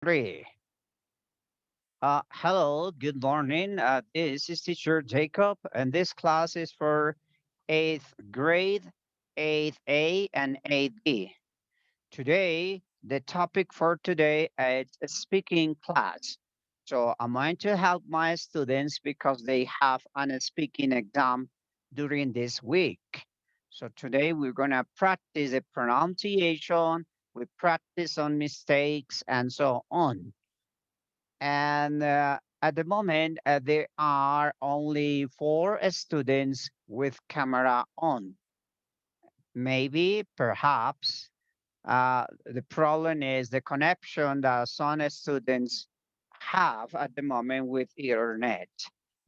three. Hello, good morning. This is teacher Jacob, and this class is for eighth grade, 8A and 8B. Today, the topic for today is a speaking class. So I'm going to help my students because they have an speaking exam during this week. So today we're going to practice the pronunciation, we practice on mistakes and so on. And at the moment, there are only four students with camera on. Maybe, perhaps, the problem is the connection that some students have at the moment with internet.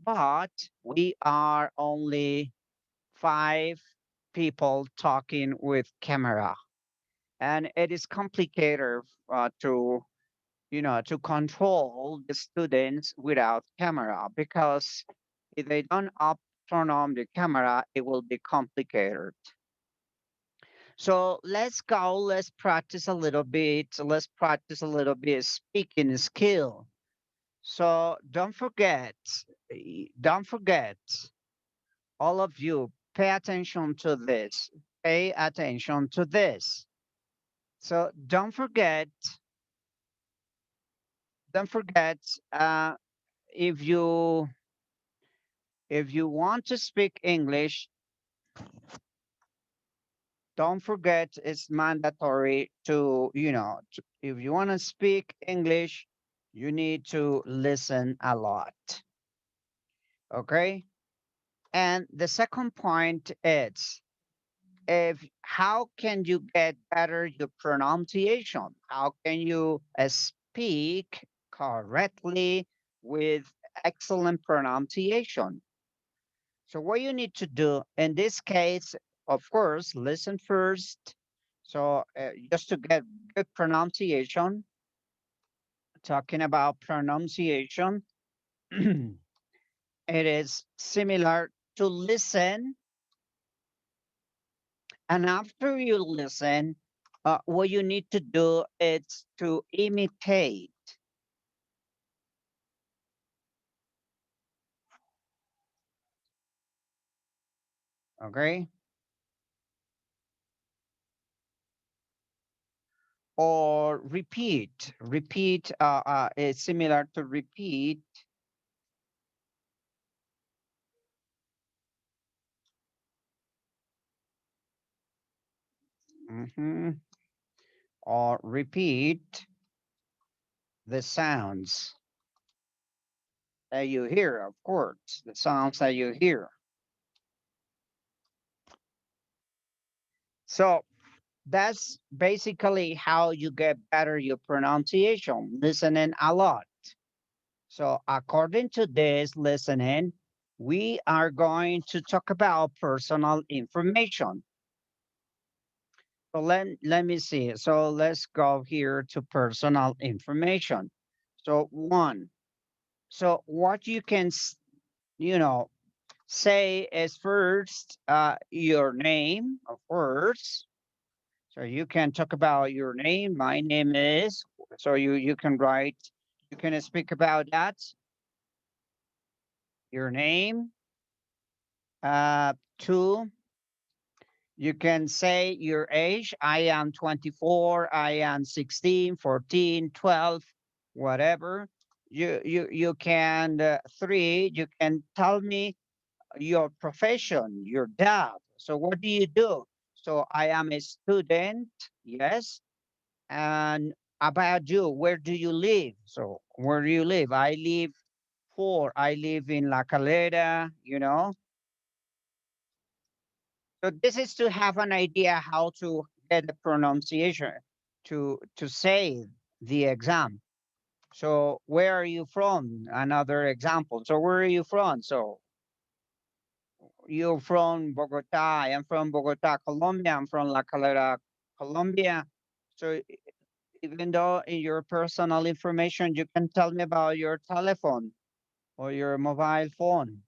But we are only five people talking with camera, and it is complicated to control the students without camera because if they don't turn on the camera, it will be complicated. So let's go. Let's practice a little bit. Let's practice a little bit speaking skill. So don't forget, all of you, pay attention to this. Pay attention to this. So don't forget. If you if you want to speak English, don't forget it's mandatory if you want to speak English, you need to listen a lot. Okay. And the second point is if how can you get better your pronunciation? How can you speak correctly with excellent pronunciation? So what you need to do in this case, of course, listen first. So just to get good pronunciation, talking about pronunciation, it is similar to listen. And after you listen, what you need to do is to imitate. Okay. Or repeat. Repeat is similar to repeat. Mhm. Or repeat the sounds that you hear, of course, the sounds that you hear. So that's basically how you get better your pronunciation, listening a lot. So according to this listening, we are going to talk about personal information. So let me see. So let's go here to personal information. So one, so what you can, you know, say is first your name, of course. So you can talk about your name. My name is. So you can write. You can speak about that. Your name. Two. You can say your age. I am 24. I am 16, 14, 12, whatever. You can three. You can tell me your profession, your job. So what do you do? So I am a student, yes. And about you, where do you live? So where do you live? I live in La Calera, So this is to have an idea how to get the pronunciation to say the exam. So where are you from? Another example. So where are you from? So you're from Bogota. I am from Bogota, Colombia. I'm from La Calera, Colombia. So even though in your personal information, you can tell me about your telephone or your mobile phone.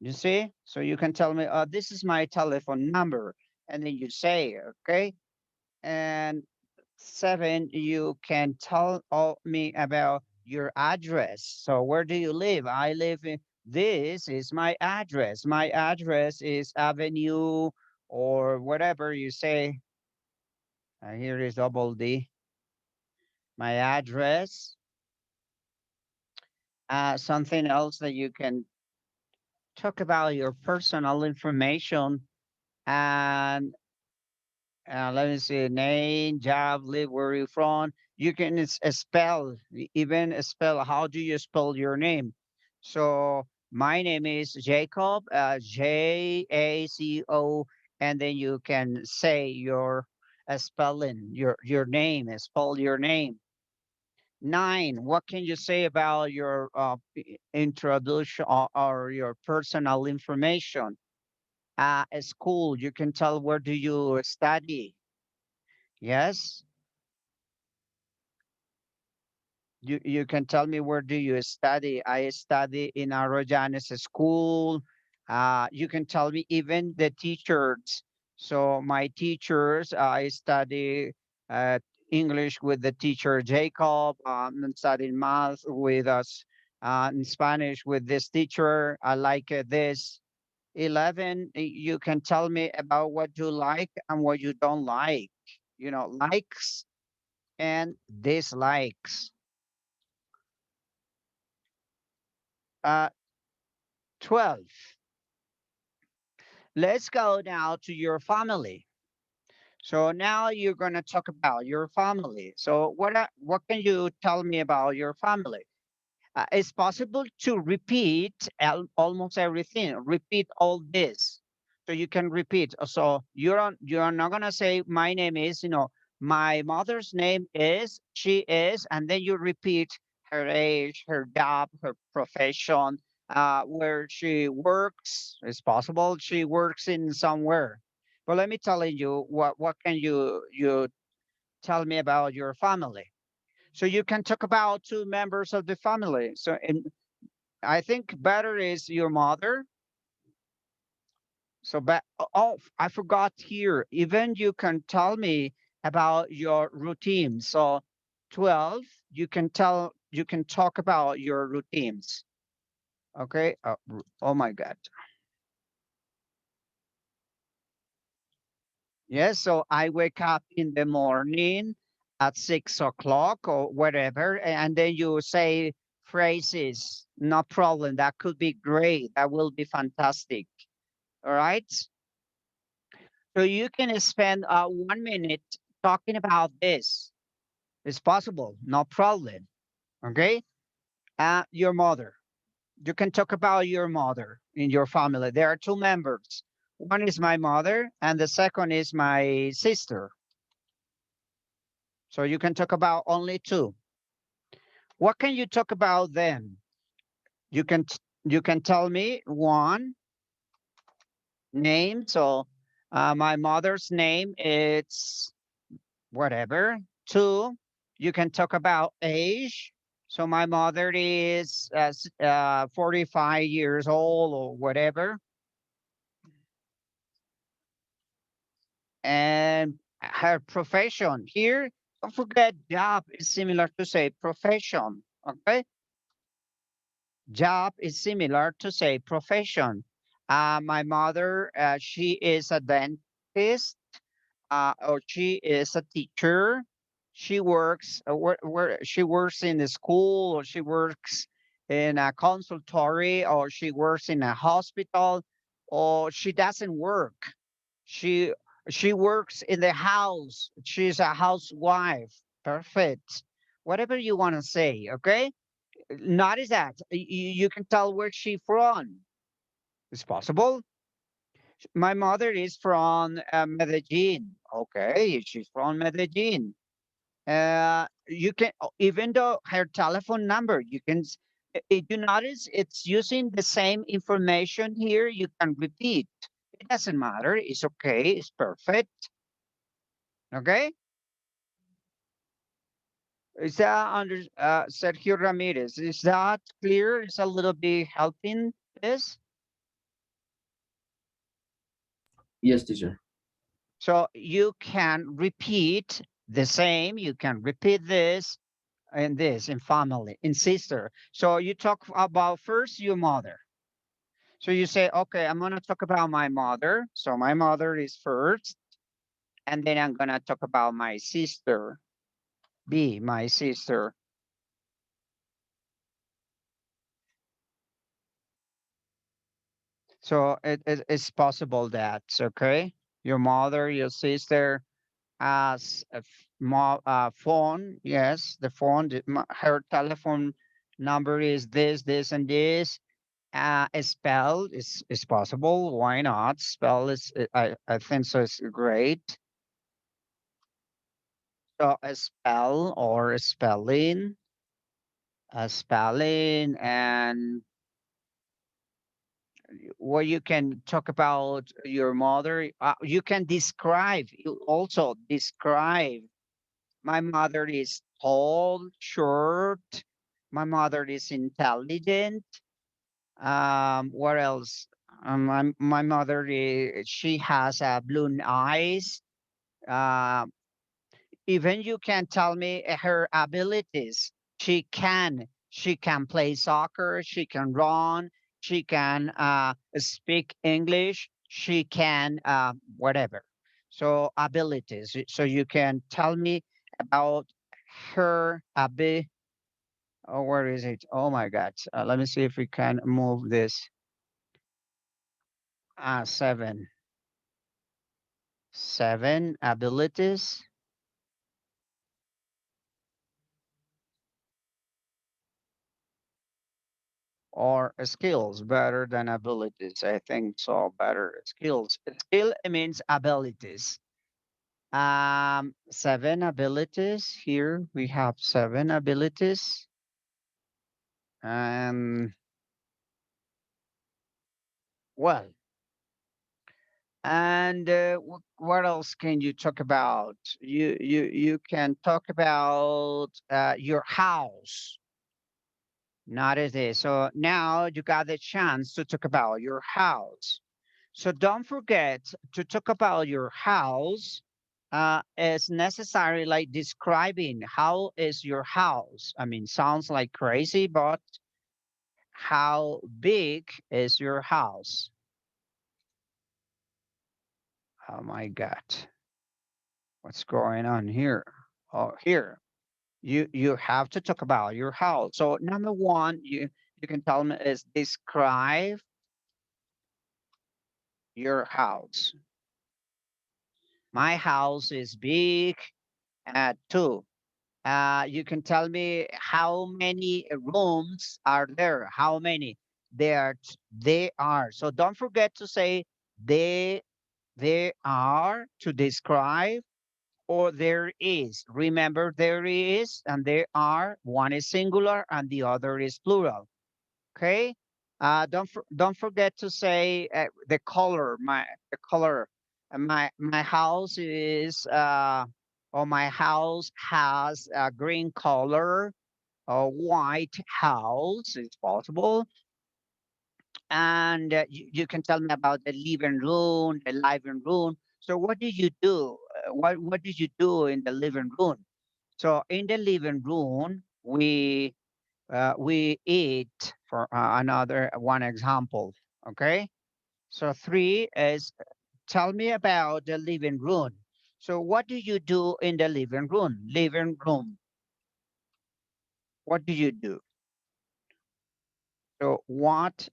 You see? So you can tell me, this is my telephone number. And then you say, okay. And 7, you can tell me about your address. So where do you live? I live in, this is my address. My address is Avenue or whatever you say. Here is double D. My address. Something else that you can talk about your personal information and let me see, name, job, live, where you from. You can spell, even spell. How do you spell your name? So my name is Jacob, Jaco, and then you can say your spelling, your name, spell your name. 9, what can you say about your introduction or your personal information? A school, you can tell where do you study. Yes, you can tell me where do you study. I study in Arroyanes school. You can tell me even the teachers. So my teachers, I study uh, English with the teacher Jacob. And studying math with us. In Spanish with this teacher. I like this. 11, you can tell me about what you like and what you don't like. You know, likes and dislikes. Uh, 12. Let's go now to your family. So now you're going to talk about your family. So what can you tell me about your family? It's possible to repeat almost everything. Repeat all this, so you can repeat. So you're not gonna say my name is. My mother's name is. She is, and then you repeat her age, her job, her profession, where she works. It's possible she works in somewhere. But let me tell you what can you tell me about your family? So you can talk about two members of the family. So I think better is your mother. So but oh, I forgot here. Even you can tell me about your routine. So 12, you can talk about your routines. Okay. Oh my God. Yes. So I wake up in the morning at 6 o'clock or whatever, and then you say phrases. No problem. That could be great. That will be fantastic. All right. So you can spend 1 minute talking about this. It's possible, no problem. Okay. Your mother. You can talk about your mother in your family. There are two members. One is my mother, and the second is my sister. So you can talk about only two. What can you talk about them? You can you can tell me one name. So my mother's name is whatever. Two, you can talk about age. So my mother is 45 years old or whatever. And her profession here, don't forget job is similar to say profession. Okay. Job is similar to say profession. My mother, she is a dentist, or she is a teacher. She works where she works in the school, or she works in a consultory, or she works in a hospital, or she doesn't work. She she works in the house. She's a housewife. Perfect. Whatever you want to say, okay? Notice that you can tell where she from. It's possible. My mother is from Medellin. Okay, she's from Medellin. You can, even though her telephone number, you can, you notice it's using the same information here. You can repeat. It doesn't matter. It's okay. It's perfect. Okay. Is that under Sergio Ramirez? Is that clear? Is a little bit helping this? Yes, teacher. So you can repeat The same, you can repeat this in this, in family, in sister. So you talk about first your mother. So you say, okay, I'm going to talk about my mother. So my mother is first. And then I'm going to talk about my sister, B, my sister. So it's possible that, okay, your mother, your sister has a phone. Yes, the phone, her telephone number is this, and this. A spell is possible. Why not? Spell is, I think so. It's great. So a spell or a spelling, and where you can talk about your mother. You can describe. You also describe. My mother is tall, short. My mother is intelligent. What else? My mother is, she has blue eyes. Uh, Even you can tell me her abilities. She can play soccer. She can run. She can speak English. She can whatever. So abilities. So you can tell me about her abi. Oh, where is it? Oh my God. Let me see if we can move this. Seven. Seven abilities or skills better than abilities. I think so. Better skills. Skill means abilities. Seven abilities. Here we have seven abilities. And well, and what else can you talk about? You can talk about your house. Not as this. So now you got the chance to talk about your house. So don't forget to talk about your house. It's necessary, like describing how is your house. I mean, sounds like crazy, but how big is your house? Oh my God, what's going on here? Oh, here you have to talk about your house. So number one, you can tell me is describe your house. My house is big. Two. You can tell me how many rooms are there? How many? They are. So don't forget to say they they are to describe, or there is. Remember, there is and there are. One is singular and the other is plural. Okay. Don't forget to say the color. The color. My house is or my house has a green color. A white house is possible. And you can tell me about the living room, the living room. So what do you do? What did you do in the living room? So in the living room, we eat, for another one example. Okay. So three is tell me about the living room. So what do you do in the living room? Living room. What do you do? So what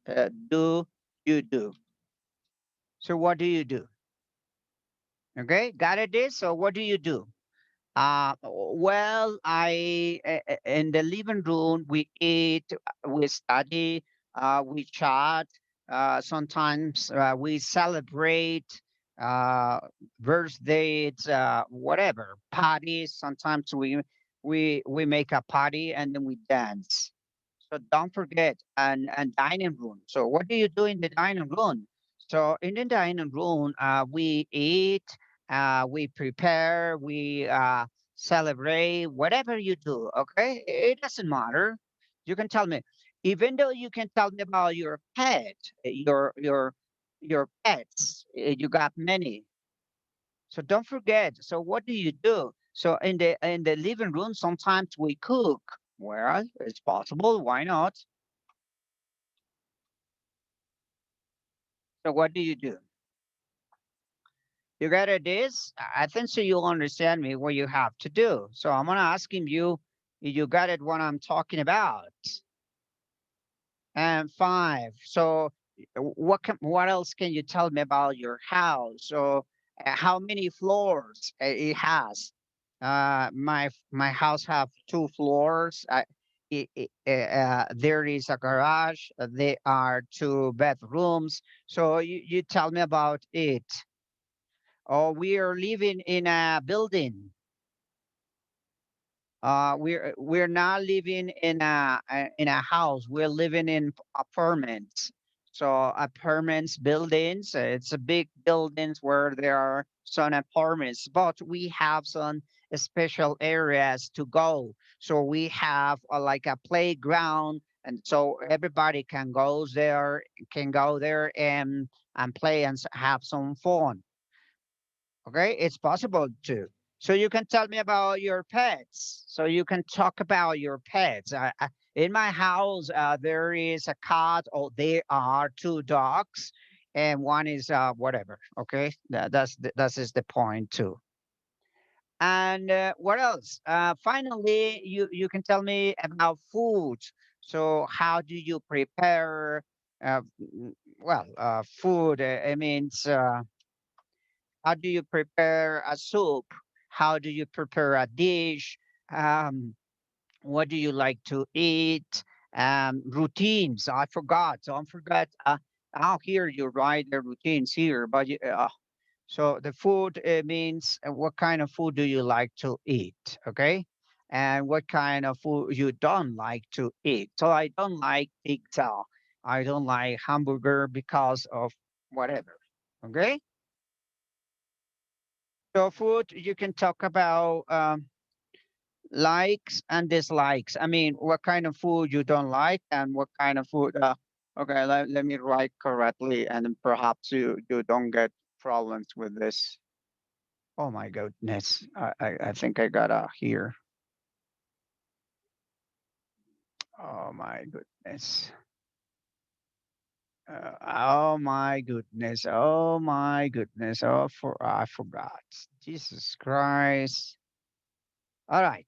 do you do? So what do you do? Okay, got it. This. So what do you do? Well, in the living room we eat, we study, we chat. Sometimes we celebrate uh, birthdays, whatever parties. Sometimes we make a party and then we dance. So don't forget, and dining room. So what do you do in the dining room? So in the dining room, we eat, we prepare, we celebrate, whatever you do. Okay, it doesn't matter. You can tell me, even though you can tell me about your pet, your pets. You got many. So don't forget. So what do you do? So in the living room, sometimes we cook. Well, it's possible. Why not? So what do? You got it, this? I think so you understand me what you have to do. So I'm gonna asking you if you got it what I'm talking about. And five. So what else can you tell me about your house? So how many floors it has? My house have 2 floors. There is a garage. There are 2 bedrooms. So you tell me about it. Oh, we are living in a building. We're not living in a house. We're living in apartments. So apartments, buildings. It's a big buildings where there are some apartments, but we have some special areas to go. So we have like a playground, and so everybody can go there and play and have some fun. Okay, it's possible too. So you can tell me about your pets. So you can talk about your pets. In my house, there is a cat. Oh, there are 2 dogs, and one is whatever. Okay, that is the point too. And what else? Finally, you can tell me about food. So how do you prepare? Food. I mean, how do you prepare a soup? How do you prepare a dish? Um, what do you like to eat? Routines. I forgot. So I forgot. I'll hear you write the routines here, but so the food means what kind of food do you like to eat? Okay. And what kind of food you don't like to eat? So I don't like pizza. I don't like hamburger because of whatever. Okay. So food, you can talk about likes and dislikes. I mean, what kind of food you don't like and what kind of food. Okay, let me write correctly, and then perhaps you don't get problems with this. Oh my goodness, I think I gotta hear. Oh my goodness. Oh my goodness. Oh my goodness. I forgot. Jesus Christ. All right.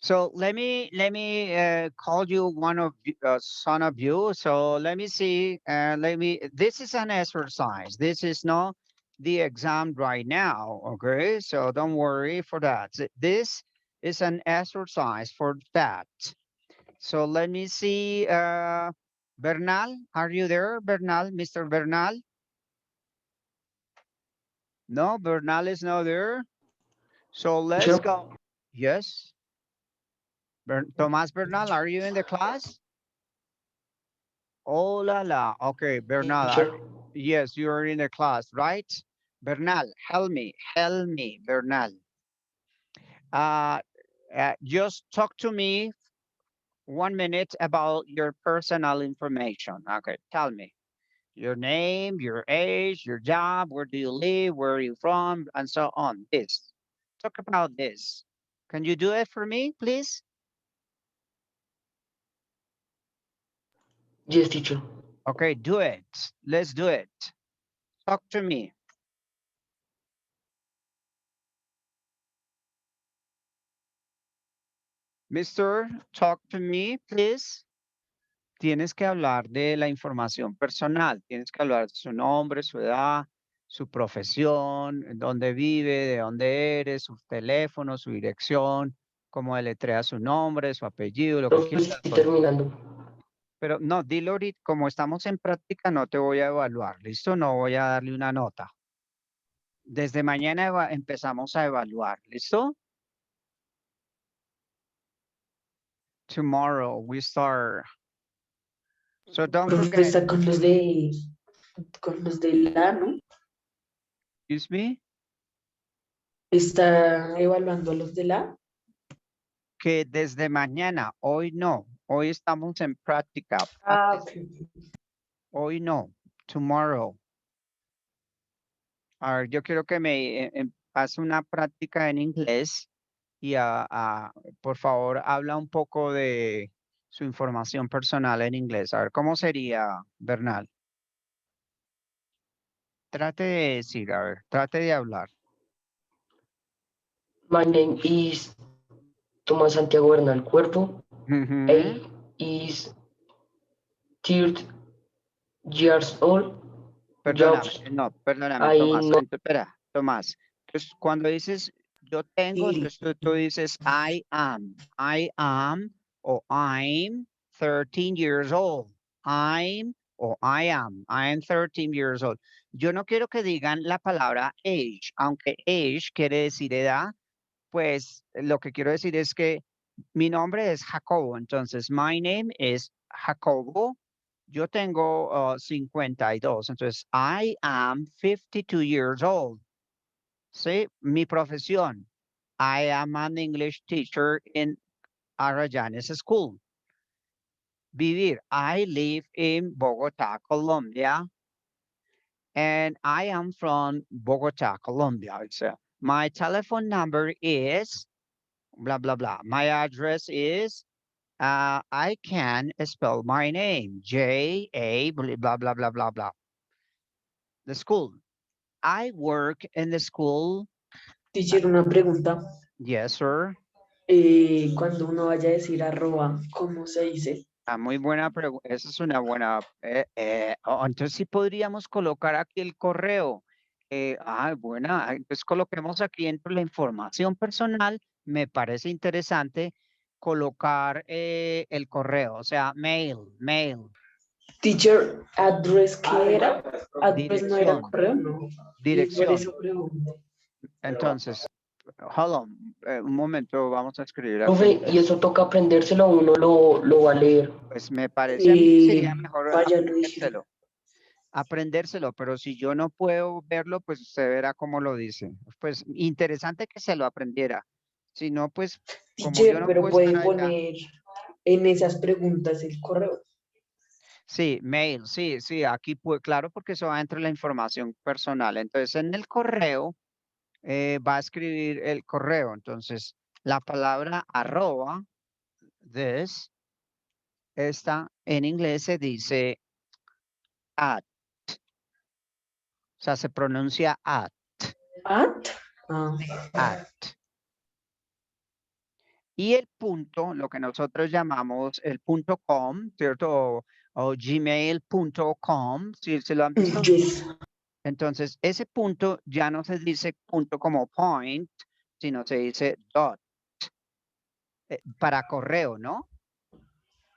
So let me call you one of son of you. So let me see. Let me. This is an exercise. This is not the exam right now. Okay, so don't worry for that. This is an exercise for that. So let me see. Bernal, are you there, Bernal, Mr. Bernal? No, Bernal is not there. So let's Teacher, go. Yes, Tomas Bernal, are you in the class? Oh la la. Okay, Bernal. teacher, Yes, you are in the class, right? Bernal, help me, Bernal. Uh, just talk to me 1 minute about your personal information. Okay, tell me your name, your age, your job, where do you live, where are you from, and so on. This. Talk about this. Can you do it for me, please? yes, teacher. Okay, do it. Let's do it. Talk to me. Mister, talk to me, please. Tienes que hablar de la información personal, tienes que hablar de su nombre, su edad, su profesión, dónde vive, de dónde eres, su teléfono, su dirección, cómo deletrea su nombre, su apellido, lo que Profe, quieras. estoy terminando. Pero no, dilo ahorita, como estamos en práctica, no te voy a evaluar, ¿listo? No voy a darle una nota. Desde mañana empezamos a evaluar, ¿listo? Tomorrow we start. So don't Profe, forget, está con los de la, ¿no? excuse me. Está evaluando a los de la. Que desde mañana, hoy no, hoy estamos en práctica, Ah, practice, ok. hoy no, tomorrow, A ver, yo quiero que me hace una práctica en inglés y por favor habla un poco de su información personal en inglés. A ver, ¿cómo sería, Bernal? Trate de decir, a ver, trate de hablar. My name is Tomás Santiago Bernal Cuervo. Ujú. Age is 30 years old. Perdóname, Jobs no, perdóname, I Tomás. know. Espera, Tomás. Entonces, cuando dices yo tengo, Sí, entonces tú dices I am o I'm 13 years old. I'm o I am 13 years old. Yo no quiero que digan la palabra age, aunque age quiere decir edad, pues lo que quiero decir es que mi nombre es Jacobo, entonces my name is Jacobo. Yo tengo 52, entonces I am 52 years old. ¿Sí? Mi profesión. I am an English teacher in Arayanes School. Vivir. I live in Bogotá, Colombia. And I am from Bogotá, Colombia. So my telephone number is blah, blah, blah. My address is I can spell my name, J-A, blah, blah, blah, blah, blah. The school. I work in the school. teacher, una pregunta. Yes, sir. Cuando uno vaya a decir arroba, ¿cómo se dice? Muy buena pregunta. Esa es una buena. Entonces sí podríamos colocar aquí el correo. Buena. Entonces coloquemos aquí dentro la información personal. Me parece interesante colocar el correo, o sea, mail, Teacher, address, ¿qué era? Address no era dirección, correo, no. Por dirección. eso pregunto. Entonces, hold on, un momento, vamos a escribir aquí. Profe, y eso toca aprendérselo, uno lo va a leer. Pues me parece a mí que sería mejor Vaya, lo dijeron. aprendérselo, pero si yo no puedo verlo, pues usted verá cómo lo dice. Pues interesante que se lo aprendiera. Si no, pues como yo Teacher, no pero puedo estar puede allá. poner en esas preguntas el correo. Sí, mail, sí, sí, aquí pues claro, porque eso va dentro de la información personal. Entonces, en el correo va a escribir el correo. Entonces, la palabra arroba, this, esta en inglés se dice at, o sea, se pronuncia at, At. Ah, at. Y el punto, lo que nosotros llamamos el punto com, ¿cierto? O gmail.com, si se lo han visto. yes. Entonces, ese punto ya no se dice punto como point, sino se dice dot, para correo, ¿no?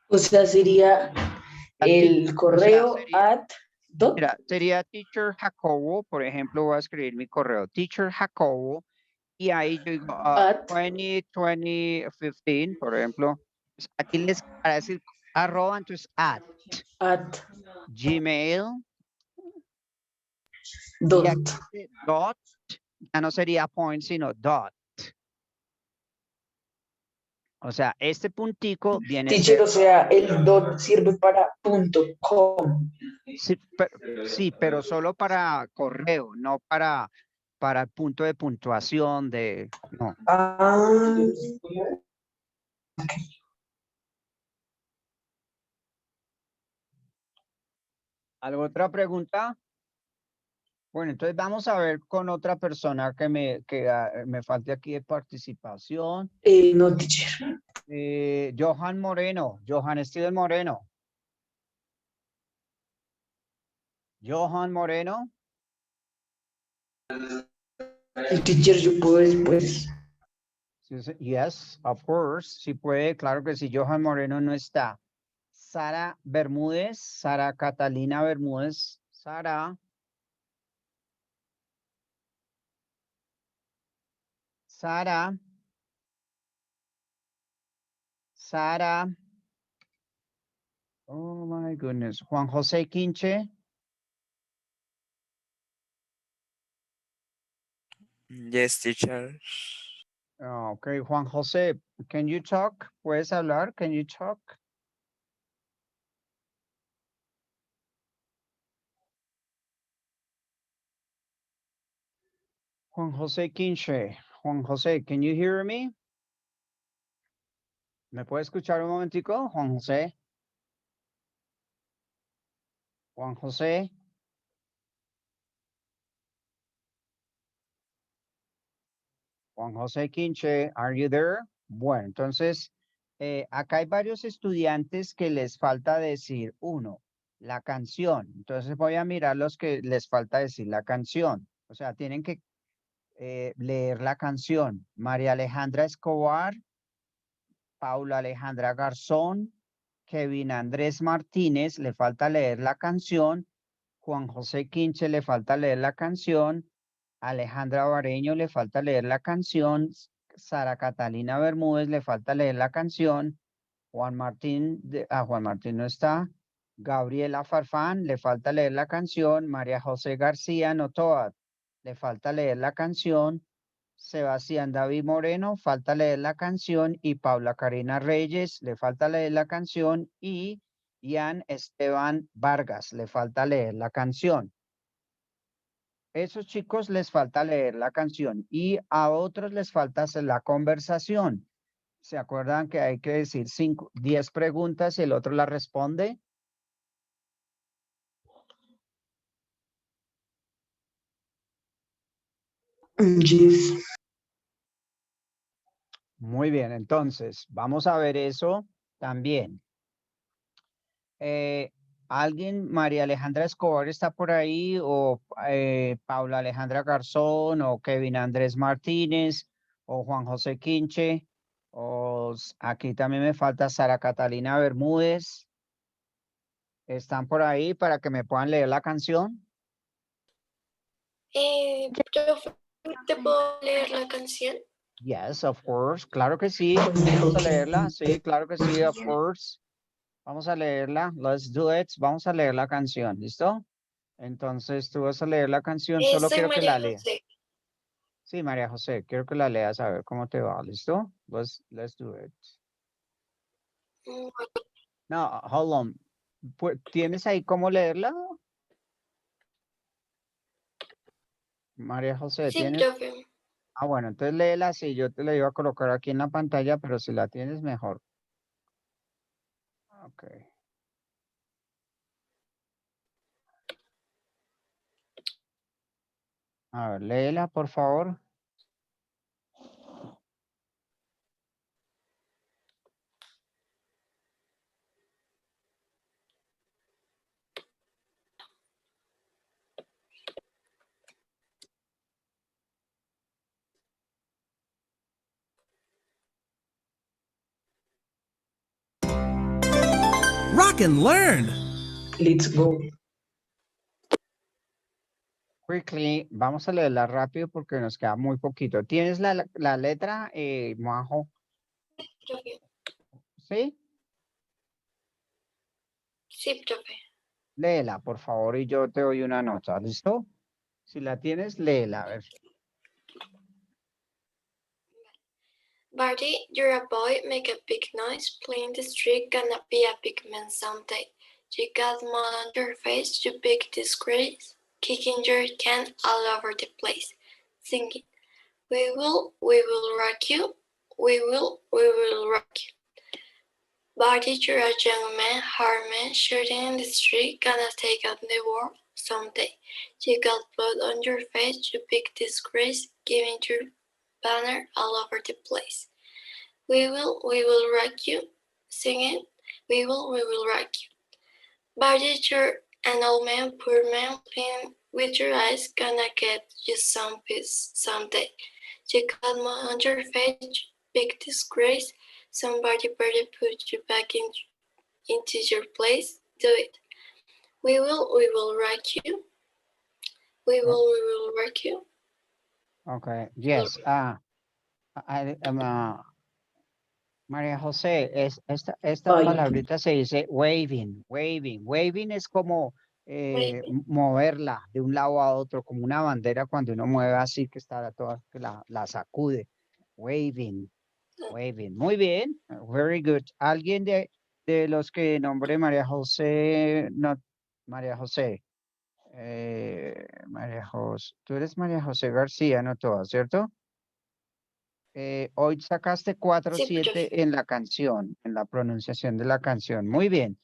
O sea, sería el O sea, correo at dot. mira, sería Teacher Jacobo, por ejemplo, voy a escribir mi correo, Teacher Jacobo, y ahí yo digo, At 2015, por ejemplo, pues aquí les para decir arroba, entonces at Gmail, y aquí dot. dice dot, ya no sería point, sino dot. O sea, este puntico viene a Teacher, ser, o sea, el dot sirve para punto com. sí, pero solo para correo, no para el punto de puntuación no. Ah, ¿Alguna otra pregunta? Bueno, entonces vamos a ver con otra persona me falte aquí de participación. no, teacher. Johan Moreno, Johan Steven Moreno. Johan Moreno. El teacher, yo puedo después. Yes, of course. Sí puede, claro que sí. Johan Moreno no está. Sara Bermúdez, Sara Catalina Bermúdez. Sara. Sara. Sara. Oh my goodness. Juan José Quinche. Yes, teacher. Okay, Juan José, can you talk? ¿Puedes hablar? Can you talk? Juan José Quinche. Juan José, can you hear me? ¿Me puede escuchar un momentico, Juan José? Juan José. Juan José Quinche, are you there? Bueno, entonces, acá hay varios estudiantes que les falta decir uno, la canción. Entonces voy a mirar los que les falta decir la canción. O sea, tienen que leer la canción. María Alejandra Escobar, Paula Alejandra Garzón, Kevin Andrés Martínez, le falta leer la canción. Juan José Quinche le falta leer la canción. Alejandra Bareño le falta leer la canción. Sara Catalina Bermúdez le falta leer la canción. Juan Martín, Juan Martín no está. Gabriela Farfán le falta leer la canción. María José García Notoa le falta leer la canción. Sebastián David Moreno, falta leer la canción. Y Paula Karina Reyes, le falta leer la canción. Y Ian Esteban Vargas, le falta leer la canción. Esos chicos les falta leer la canción y a otros les falta hacer la conversación. ¿Se acuerdan que hay que decir 10 preguntas y el otro la responde? Yes. Muy bien, entonces vamos a ver eso también. ¿Alguien, María Alejandra Escobar está por ahí o Paula Alejandra Garzón o Kevin Andrés Martínez o Juan José Quinche o aquí también me falta Sara Catalina Bermúdez? ¿Están por ahí para que me puedan leer la canción? Profe, ¿te puedo leer la canción? Yes, of course. Claro que sí. Vamos a leerla. Sí, claro que sí, of course. Vamos a leerla. Let's do it. Vamos a leer la canción. ¿Listo? Entonces tú vas a leer la canción. Solo Soy quiero que la María leas. José. Sí, María José, quiero que la leas a ver cómo te va. ¿Listo? Let's do it. Mm, No, hold on. ¿Tienes ahí cómo leerla? María José, Sí, ¿tienes? profe. Ah, bueno, entonces léela así. Yo te la iba a colocar aquí en la pantalla, pero si la tienes mejor. Ok. A ver, léela, por favor. Rock and learn. Let's go. Quickly, vamos a leerla rápido porque nos queda muy poquito. ¿Tienes la letra, Majo? Profe. ¿Sí? Sí, profe. Léela, por favor, y yo te doy una nota. ¿Listo? Si la tienes, léela. A ver. Barty, you're a boy, make a big noise, playing the street, gonna be a big man someday. You got mud on your face, you big disgrace, kicking your can all over the place, singing, we will rock you, we will rock you. Barty, you're a young man, hard man, shooting in the street, gonna take on the world someday. You got blood on your face, you big disgrace, giving your banner all over the place. We will rock you, singing, we will rock you. Barty, you're an old man, poor man, playing with your eyes, gonna get you some peace someday. You got mud on your face, big disgrace, somebody better put you back into your place, do it. We will rock you, we will rock you. Okay, yes. María José, esta Bye. palabrita se dice waving, waving. Waving es como moverla de un lado a otro, como una bandera cuando uno mueve así que está toda, que la sacude. Waving, waving. Muy bien, very good. ¿Alguien de los que nombre María José, no, María José, María José, tú eres María José García, no todas, ¿cierto? Hoy sacaste cuatro Sí, profe. siete en la canción, en la pronunciación de la canción. Muy bien.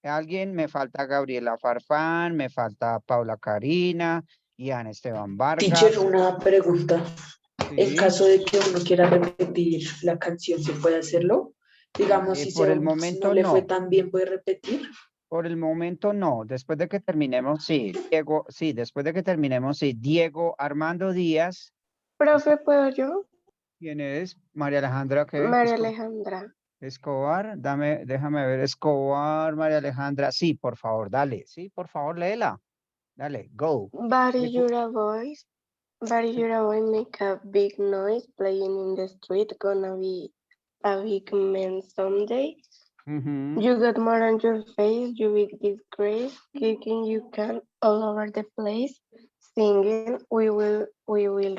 Alguien, me falta Gabriela Farfán, me falta Paula Karina y Ana Esteban Teacher, Vargas. una pregunta. En Sí, caso de que uno quiera repetir la canción, ¿se puede hacerlo? Digamos, si, por el si no momento le fue no. tan bien, ¿puede repetir? Por el momento no. Después de que terminemos, sí. Diego, sí, después de que terminemos, sí. Diego Armando Díaz. Profe, ¿puedo yo? ¿Quién es? María Alejandra, ¿qué? María Alejandra. Escobar, déjame ver, Escobar, María Alejandra. Sí, por favor, dale. Sí, por favor, léela. Dale, go. Buddy, Diego. you're a voice. Buddy, you're a boy, make a big noise playing in the street. Gonna be a big man someday. Ujú. You got more on your face, you big disgrace. Kicking you can all over the place. Singing, we will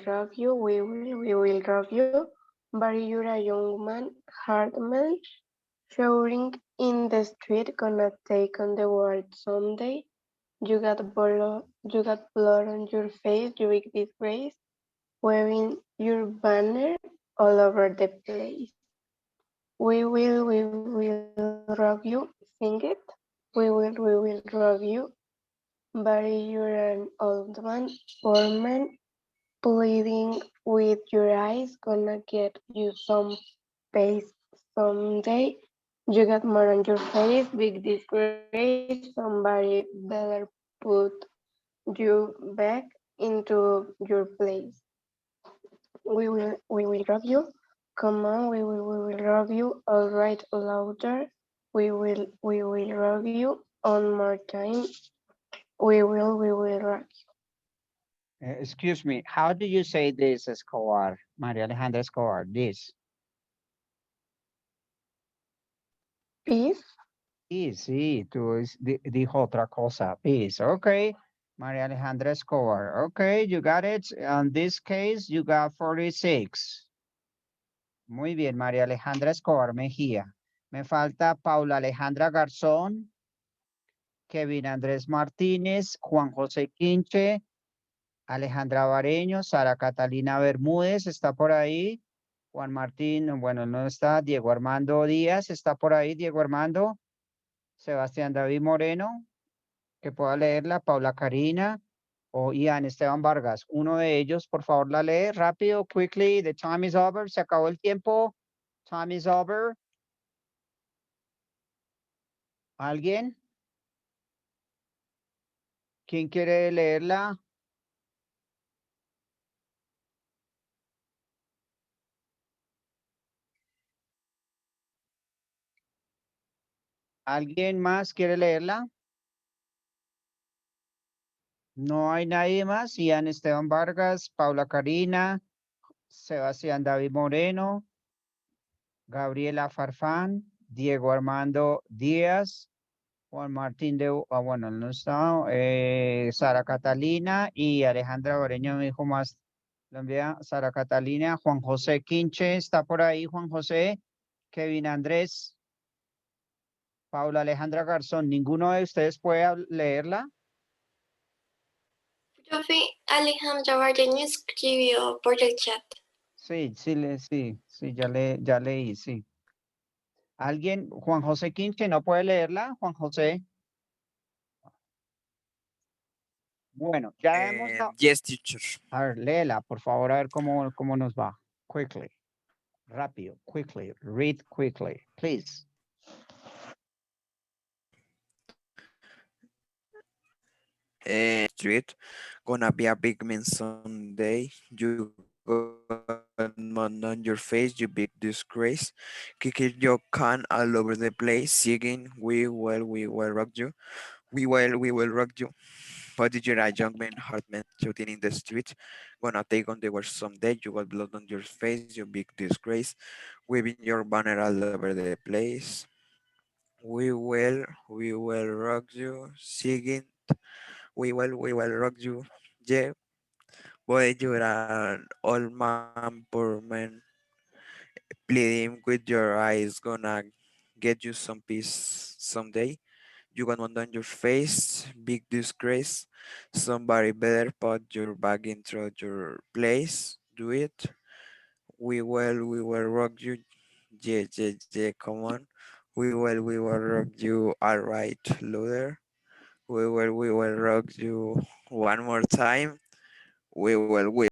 rock you, we will rock you. Buddy, you're a young man, hard man. Shouting in the street, gonna take on the world someday. You got blood on your face, you big disgrace, waving your banner all over the place. We will rock you, sing it. We will rock you. Bury you're an old man, poor man, bleeding with your eyes, gonna get you some pace someday. You got more on your face, big disgrace. Somebody better put you back into your place. We will rob you. Come on, we will rob you. All right, louder. We will rob you. One more time. We will rob Excuse me, how do you say this, Escobar? María Alejandra Escobar, this. you. Peace. Sí, dijo otra cosa. Peace, okay. María Alejandra Escobar, okay, you got it. In this case, you got 46. Muy bien, María Alejandra Escobar Mejía. Me falta Paula Alejandra Garzón, Kevin Andrés Martínez, Juan José Quinche, Alejandra Bareño, Sara Catalina Bermúdez, ¿está por ahí? Juan Martín, bueno, no está. Diego Armando Díaz, ¿está por ahí? Diego Armando. Sebastián David Moreno, que pueda leerla. Paula Karina o Ian Esteban Vargas. Uno de ellos, por favor, la lee rápido, quickly. The time is over. Se acabó el tiempo. Time is over. ¿Alguien? ¿Quién quiere leerla? ¿Alguien más quiere leerla? No hay nadie más. Ian Esteban Vargas, Paula Karina, Sebastián David Moreno, Gabriela Farfán, Diego Armando Díaz, Juan Martín de, bueno, no está, Sara Catalina y Alejandra Boreño me dijo más, lo envía Sara Catalina, Juan José Quinche, está por ahí, Juan José, Kevin Andrés, Paula Alejandra Garzón, ¿ninguno de ustedes puede leerla? Profe, Alejandra Bardeño escribió por el chat. Sí, sí, ya leí, sí. ¿Alguien, Juan José Quinche, no puede leerla, Juan José? Bueno, ya hemos dado, Yes, teacher. a ver, léela, por favor, a ver cómo nos va. Quickly. Rápido, quickly, read quickly, please. Street, gonna be a big man someday. You got mud on your face, you big disgrace. Kicking your can all over the place, singing, we will rock you. We will rock you. But did you a young man, hard man, shooting in the street? Gonna take on the world someday. You got blood on your face, you big disgrace. Waving your banner all over the place. We will rock you. Singing, we will rock you. Yeah, boy, you're an old man, poor man, pleading with your eyes, gonna get you some peace someday. You got mud on your face, big disgrace. Somebody better put your bag into your place. Do it. We will rock you. Yeah, yeah, yeah, come on. We will rock you. All right, Luther. We will rock you one more time. We will.